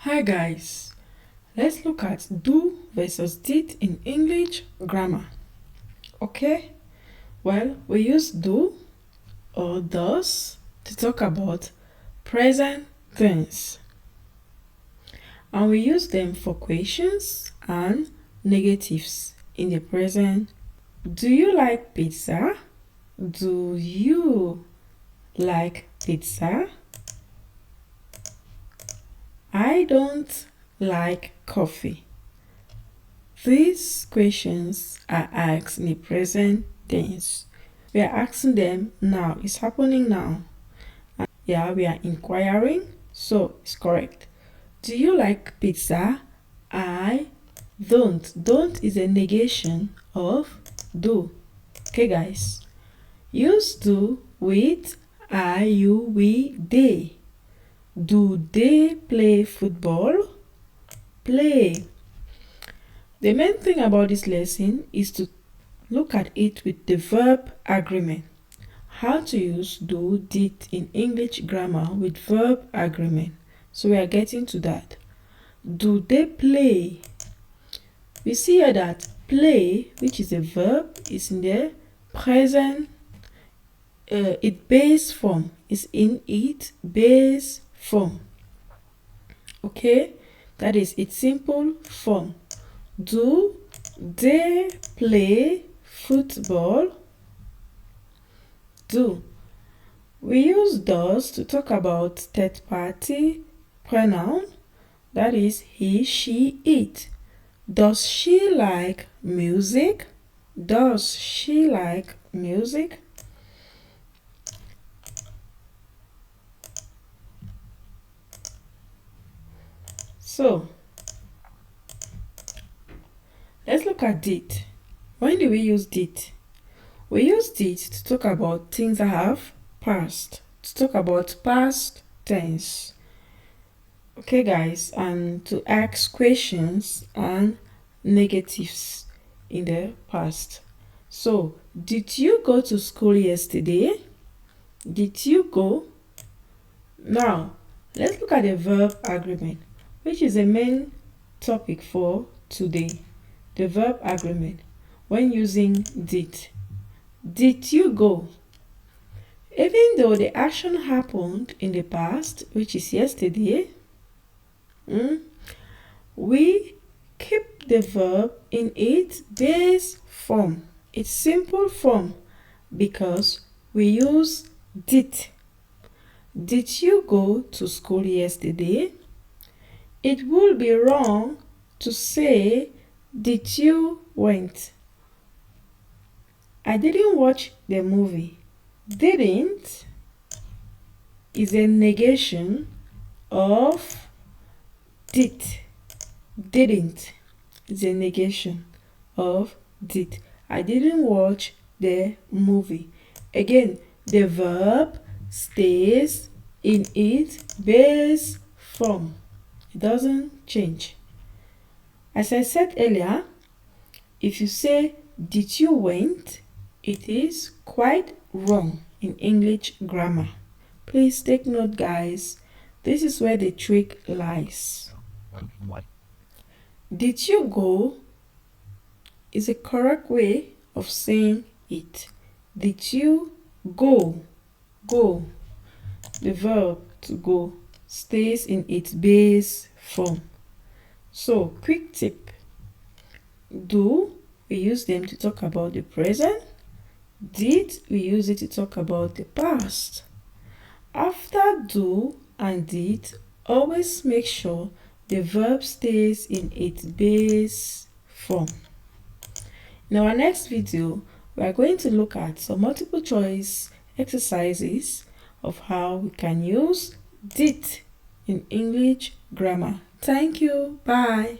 Hi guys, let's look at do versus did in English grammar. Okay, well, we use do or does to talk about present tense, and we use them for questions and negatives in the present. Do you like pizza? Do you like pizza? I don't like coffee. These questions are asked in the present tense. We are asking them now. It's happening now. Yeah, we are inquiring, so it's correct. Do you like pizza? I don't. Don't is a negation of do. Okay, guys. Use do with I, you, we, they. Do they play football? Play. The main thing about this lesson is to look at it with the verb agreement. How to use do, did in English grammar with verb agreement. So we are getting to that. Do they play? We see here that play, which is a verb, is in the present. Its base form is in its base form. Okay, that is its simple form. Do they play football? Do. We use does to talk about third party pronoun, that is he, she, it. Does she like music? Does she like music? So, let's look at did. When do we use did? We use did to talk about things that have passed, to talk about past tense. Okay, guys, and to ask questions and negatives in the past. So, did you go to school yesterday? Did you go? Now, let's look at the verb agreement, which is the main topic for today. The verb agreement when using did. Did you go? Even though the action happened in the past, which is yesterday, we keep the verb in its base form, its simple form, because we use did. Did you go to school yesterday? It would be wrong to say, did you went? I didn't watch the movie. Didn't is a negation of did. Didn't is a negation of did. I didn't watch the movie. Again, the verb stays in its base form. It doesn't change. As I said earlier, if you say, did you went? It is quite wrong in English grammar. Please take note, guys. This is where the trick lies. Did you go is a correct way of saying it. Did you go? Go. The verb to go stays in its base form. So, quick tip. Do, we use them to talk about the present. Did, we use it to talk about the past. After do and did, always make sure the verb stays in its base form. In our next video, we are going to look at some multiple choice exercises of how we can use did in English grammar. Thank you. Bye.